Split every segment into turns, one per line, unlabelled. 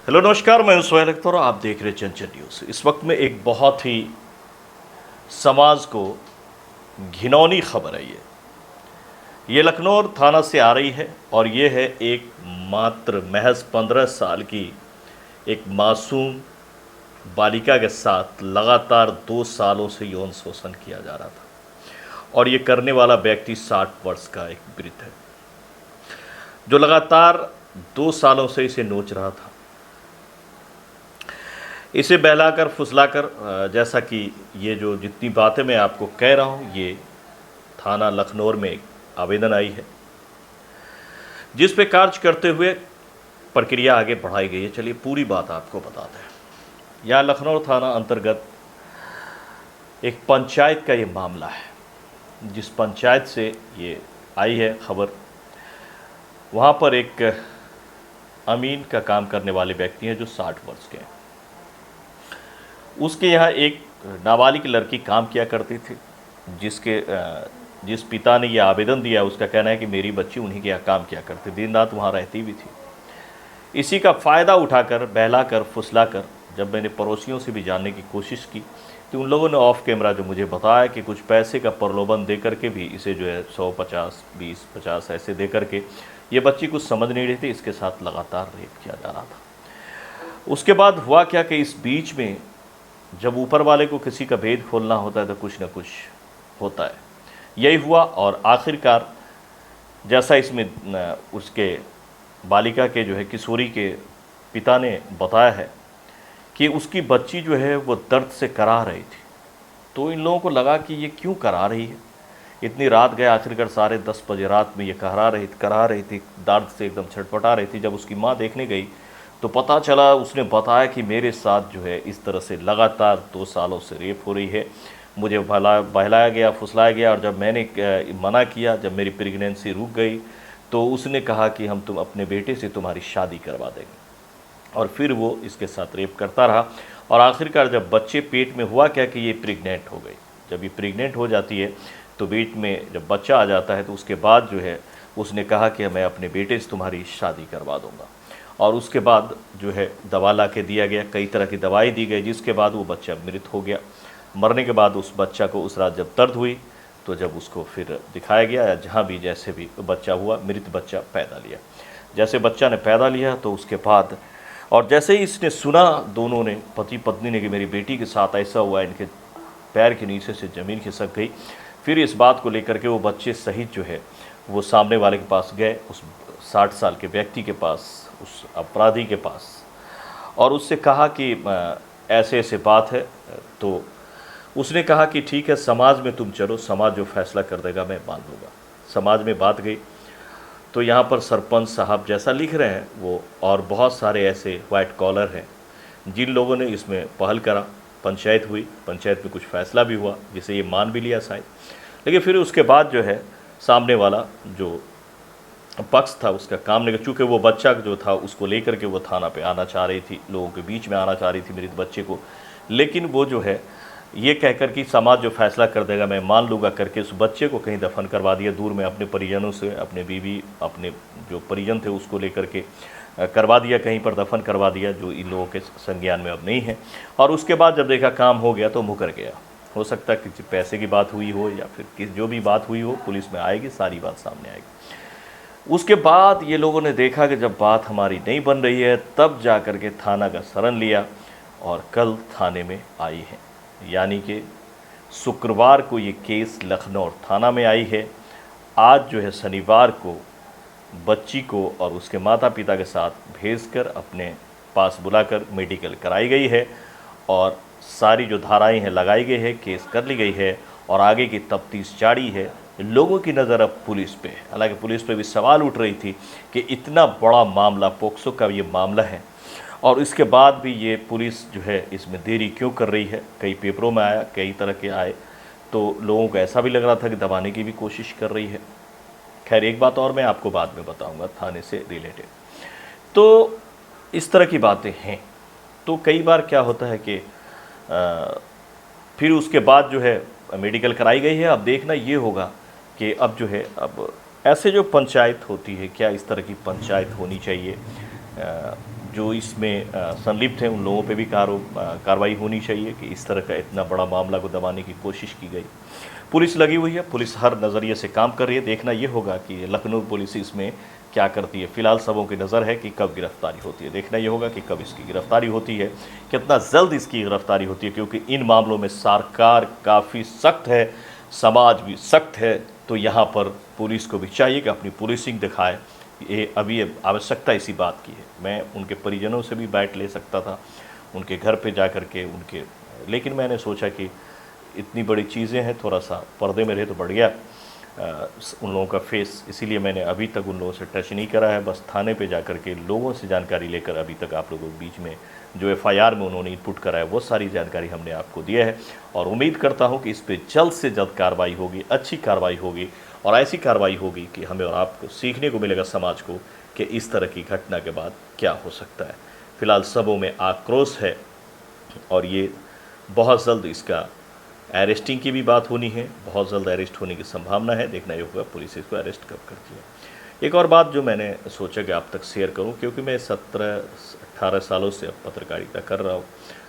Hello नमस्कार, मैं हूं सोहेल अख्तर और आप देख रहे हैं चंचल न्यूज़। इस वक्त में एक बहुत ही समाज को घिनौनी खबर है। ये लखनऊ थाना से आ रही है और ये है एक मात्र महज 15 साल की एक मासूम बालिका के साथ लगातार 2 सालों से यौन शोषण किया जा रहा था और ये करने वाला व्यक्ति 60 वर्ष का एक वृद्ध है जो लगातार 2 सालों से इसे नोच रहा था, इसे बहलाकर फुसलाकर। जैसा कि ये जो जितनी बातें मैं आपको कह रहा हूँ, ये थाना लखनऊ में एक आवेदन आई है जिस पे कार्य करते हुए प्रक्रिया आगे बढ़ाई गई है। चलिए पूरी बात आपको बताते हैं। यहाँ लखनऊ थाना अंतर्गत एक पंचायत का ये मामला है। जिस पंचायत से ये आई है खबर, वहाँ पर एक अमीन का काम करने वाले व्यक्ति हैं जो 60 वर्ष के हैं। उसके यहाँ एक नाबालिग लड़की काम किया करती थी, जिस पिता ने यह आवेदन दिया, उसका कहना है कि मेरी बच्ची उन्हीं के यहाँ काम किया करती, दिन रात वहाँ रहती भी थी। इसी का फ़ायदा उठाकर, बहलाकर, फुसलाकर जब मैंने पड़ोसियों से भी जानने की कोशिश की तो उन लोगों ने ऑफ कैमरा जो मुझे बताया कि कुछ पैसे का प्रलोभन दे करके भी इसे जो है 150, 20, 50 ऐसे दे करके ये बच्ची कुछ समझ नहीं रही थी, इसके साथ लगातार रेप किया जा रहा था। उसके बाद हुआ क्या कि इस बीच में जब ऊपर वाले को किसी का भेद खोलना होता है तो कुछ ना कुछ होता है। यही हुआ और आखिरकार जैसा इसमें उसके बालिका के जो है किशोरी के पिता ने बताया है कि उसकी बच्ची जो है वो दर्द से करा रही थी। तो इन लोगों को लगा कि ये क्यों करा रही है, इतनी रात गए, आखिरकार 10:30 बजे रात में ये करा रही थी, दर्द से एकदम छटपटा रही थी। जब उसकी माँ देखने गई तो पता चला, उसने बताया कि मेरे साथ जो है इस तरह से लगातार 2 सालों से रेप हो रही है, मुझे बहलाया गया, फुसलाया गया और जब मैंने मना किया, जब मेरी प्रेगनेंसी रुक गई तो उसने कहा कि हम अपने बेटे से तुम्हारी शादी करवा देंगे और फिर वो इसके साथ रेप करता रहा। और आखिरकार जब बच्चे पेट में हुआ क्या कि ये प्रेग्नेंट हो गई। जब ये प्रेग्नेंट हो जाती है तो पेट में जब बच्चा आ जाता है तो उसके बाद जो है उसने कहा कि मैं अपने बेटे से तुम्हारी शादी करवा दूँगा। और उसके बाद जो है दवा ला के दिया गया, कई तरह की दवाई दी गई, जिसके बाद वो बच्चा मृत हो गया। मरने के बाद उस बच्चा को उस रात जब दर्द हुई तो जब उसको फिर दिखाया गया या जहाँ भी जैसे भी बच्चा हुआ, मृत बच्चा पैदा लिया। जैसे बच्चा ने पैदा लिया तो उसके बाद और जैसे ही इसने सुना, दोनों ने, पति पत्नी ने, कि मेरी बेटी के साथ ऐसा हुआ, इनके पैर के नीचे से ज़मीन खिसक गई। फिर इस बात को लेकर के वो बच्चे सहित जो है वो सामने वाले के पास गए, उस 60 साल के व्यक्ति के पास, उस अपराधी के पास, और उससे कहा कि ऐसे ऐसे बात है। तो उसने कहा कि ठीक है, समाज में तुम चलो, समाज जो फैसला कर देगा मैं मान लूँगा। समाज में बात गई तो यहाँ पर सरपंच साहब जैसा लिख रहे हैं वो, और बहुत सारे ऐसे वाइट कॉलर हैं जिन लोगों ने इसमें पहल करा। पंचायत हुई, पंचायत में कुछ फैसला भी हुआ जिसे ये मान भी लिया शायद। लेकिन फिर उसके बाद जो है सामने वाला जो पक्ष था उसका काम नहीं, चूँकि वो बच्चा जो था उसको लेकर के वो थाना पे आना चाह रही थी, लोगों के बीच में आना चाह रही थी मृत बच्चे को, लेकिन वो जो है ये कहकर कि समाज जो फैसला कर देगा मैं मान लूँगा करके उस बच्चे को कहीं दफन करवा दिया, दूर में अपने परिजनों से, अपने बीवी, अपने जो परिजन थे उसको लेकर के करवा दिया, कहीं पर दफन करवा दिया, जो इन लोगों के संज्ञान में अब नहीं है। और उसके बाद जब देखा काम हो गया तो मुकर गया। हो सकता है किसी पैसे की बात हुई हो या फिर किस जो भी बात हुई हो, पुलिस में आएगी, सारी बात सामने आएगी। उसके बाद ये लोगों ने देखा कि जब बात हमारी नहीं बन रही है, तब जा कर के थाना का शरण लिया और कल थाने में आई है। यानी कि शुक्रवार को ये केस लखनऊ थाना में आई है। आज जो है शनिवार को बच्ची को और उसके माता पिता के साथ भेजकर अपने पास बुलाकर मेडिकल कराई गई है और सारी जो धाराएं हैं लगाई गई है, केस कर ली गई है और आगे की तफ्तीश जारी है। लोगों की नज़र अब पुलिस पे है। हालांकि पुलिस पे भी सवाल उठ रही थी कि इतना बड़ा मामला, पोक्सो का ये मामला है, और इसके बाद भी ये पुलिस जो है इसमें देरी क्यों कर रही है। कई पेपरों में आया, कई तरह के आए, तो लोगों को ऐसा भी लग रहा था कि दबाने की भी कोशिश कर रही है। खैर, एक बात और मैं आपको बाद में बताऊंगा थाने से रिलेटेड। तो इस तरह की बातें हैं। तो कई बार क्या होता है कि फिर उसके बाद जो है मेडिकल कराई गई है। अब देखना ये होगा कि अब जो है, अब ऐसे जो पंचायत होती है, क्या इस तरह की पंचायत होनी चाहिए जो इसमें संलिप्त हैं उन लोगों पे भी कार्रवाई होनी चाहिए कि इस तरह का इतना बड़ा मामला को दबाने की कोशिश की गई। पुलिस लगी हुई है, पुलिस हर नज़रिए से काम कर रही है। देखना ये होगा कि लखनऊ पुलिस इसमें क्या करती है। फिलहाल सबों की नज़र है कि कब गिरफ्तारी होती है। देखना ये होगा कि कब इसकी गिरफ्तारी होती है, कितना जल्द इसकी गिरफ्तारी होती है, क्योंकि इन मामलों में सरकार काफ़ी सख्त है, समाज भी सख्त है। तो यहाँ पर पुलिस को भी चाहिए कि अपनी पुलिसिंग दिखाए। ये अभी आवश्यकता इसी बात की है। मैं उनके परिजनों से भी बाइट ले सकता था, उनके घर पे जा कर के लेकिन मैंने सोचा कि इतनी बड़ी चीज़ें हैं, थोड़ा सा पर्दे में रहे तो बढ़िया उन लोगों का फेस। इसीलिए मैंने अभी तक उन लोगों से टच नहीं करा है। बस थाने पे जा कर के लोगों से जानकारी लेकर अभी तक आप लोगों के बीच में जो FIR में उन्होंने इनपुट करा है वो सारी जानकारी हमने आपको दिया है। और उम्मीद करता हूँ कि इस पर जल्द से जल्द कार्रवाई होगी, अच्छी कार्रवाई होगी और ऐसी कार्रवाई होगी कि हमें और आपको सीखने को मिलेगा, समाज को, कि इस तरह की घटना के बाद क्या हो सकता है। फिलहाल सबों में आक्रोश है और ये बहुत जल्द इसका अरेस्टिंग की भी बात होनी है, बहुत जल्द अरेस्ट होने की संभावना है। देखना ये होगा पुलिस इसको अरेस्ट कब करती है। एक और बात जो मैंने सोचा कि आप तक शेयर करूं, क्योंकि मैं 17-18 सालों से अब पत्रकारिता कर रहा हूं,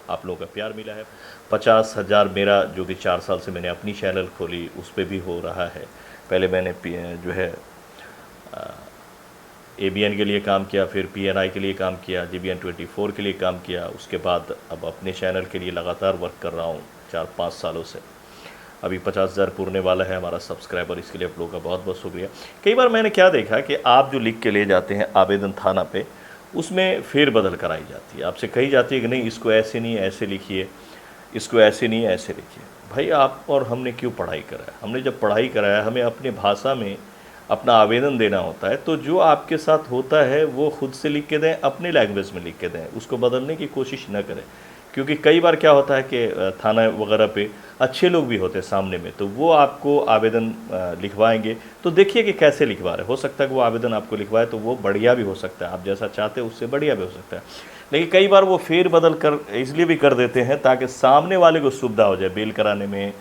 आप लोगों का प्यार मिला है। 50,000 मेरा जो कि 4 साल से मैंने अपनी चैनल खोली उस पर भी हो रहा है। पहले मैंने जो है ABN के लिए काम किया, फिर PNI के लिए काम किया, GBN 24 के लिए काम किया, उसके बाद अब अपने चैनल के लिए लगातार वर्क कर रहा हूँ 4-5 सालों से। अभी 50,000 पूरने वाला है हमारा सब्सक्राइबर, इसके लिए आप लोगों का बहुत बहुत शुक्रिया। कई बार मैंने क्या देखा कि आप जो लिख के ले जाते हैं आवेदन थाना पे, उसमें फेरबदल कराई जाती है। आपसे कही जाती है कि नहीं इसको ऐसे नहीं ऐसे लिखिए, इसको ऐसे नहीं ऐसे लिखिए। भाई आप और हमने क्यों पढ़ाई करा है? हमने जब पढ़ाई कराया हमें अपने भाषा में अपना आवेदन देना होता है, तो जो आपके साथ होता है वो खुद से लिख के दें, अपनी लैंग्वेज में लिख के दें, उसको बदलने की कोशिश न करें। क्योंकि कई बार क्या होता है कि थाना वगैरह पे अच्छे लोग भी होते हैं सामने में, तो वो आपको आवेदन लिखवाएंगे, तो देखिए कि कैसे लिखवा रहे। हो सकता है कि वो आवेदन आपको लिखवाए तो वो बढ़िया भी हो सकता है, आप जैसा चाहते हैं उससे बढ़िया भी हो सकता है। लेकिन कई बार वो फेर बदल कर इसलिए भी कर देते हैं ताकि सामने वाले को सुविधा हो जाए बेल कराने में,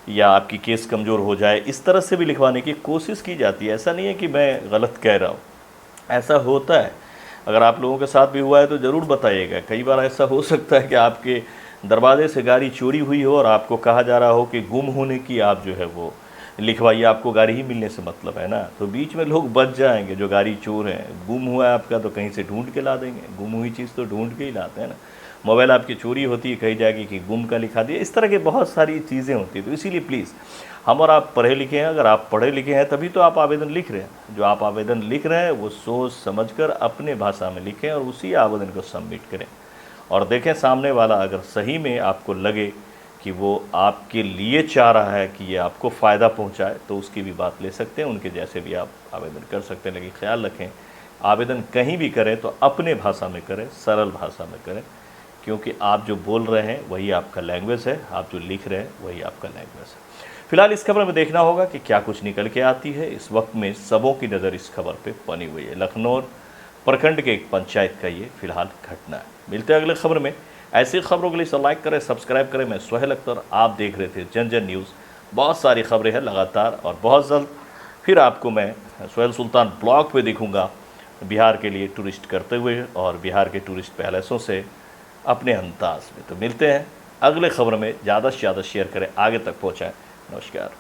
या आपकी केस कमज़ोर हो जाए, इस तरह से भी लिखवाने की कोशिश की जाती है। ऐसा नहीं है कि मैं गलत कह रहा हूँ, ऐसा होता है। अगर आप लोगों के साथ भी हुआ है तो ज़रूर बताइएगा। कई बार ऐसा हो सकता है कि आपके दरवाजे से गाड़ी चोरी हुई हो और आपको कहा जा रहा हो कि गुम होने की आप जो है वो लिखवाइए, आपको गाड़ी ही मिलने से मतलब है ना। तो बीच में लोग बच जाएंगे जो गाड़ी चोर हैं। गुम हुआ है आपका तो कहीं से ढूंढ के ला देंगे, गुम हुई चीज़ तो ढूंढ के ही लाते हैं ना। मोबाइल आपकी चोरी होती है, कही जाएगी कि गुम का लिखा दिया। इस तरह के बहुत सारी चीज़ें होती हैं। तो इसीलिए प्लीज़, हम और आप पढ़े लिखे हैं, अगर आप पढ़े लिखे हैं तभी तो आप आवेदन लिख रहे हैं। जो आप आवेदन लिख रहे हैं वो सोच समझकर अपने भाषा में लिखें और उसी आवेदन को सबमिट करें। और देखें सामने वाला अगर सही में आपको लगे कि वो आपके लिए चाह रहा है कि ये आपको फ़ायदा पहुंचाए, तो उसकी भी बात ले सकते हैं, उनके जैसे भी आप आवेदन कर सकते हैं। लेकिन ख्याल रखें, आवेदन कहीं भी करें तो अपने भाषा में करें, सरल भाषा में करें, क्योंकि आप जो बोल रहे हैं वही आपका लैंग्वेज है, आप जो लिख रहे हैं वही आपका लैंग्वेज है। फिलहाल इस खबर में देखना होगा कि क्या कुछ निकल के आती है। इस वक्त में सबों की नज़र इस खबर पे बनी हुई है। लखनऊ प्रखंड के एक पंचायत का ये फिलहाल घटना है। मिलते हैं अगले खबर में। ऐसी खबरों के लिए लाइक करें, सब्सक्राइब करें। मैं सोहेल अख्तर, आप देख रहे थे जन जन न्यूज़। बहुत सारी खबरें हैं लगातार और बहुत जल्द फिर आपको मैं सोहेल सुल्तान ब्लॉग पे देखूँगा बिहार के लिए टूरिस्ट करते हुए और बिहार के टूरिस्ट पैलेसों से अपने अंदाज में। तो मिलते हैं अगले खबर में। ज़्यादा से ज़्यादा शेयर करें, आगे तक पहुँचाएँ। नमस्कार।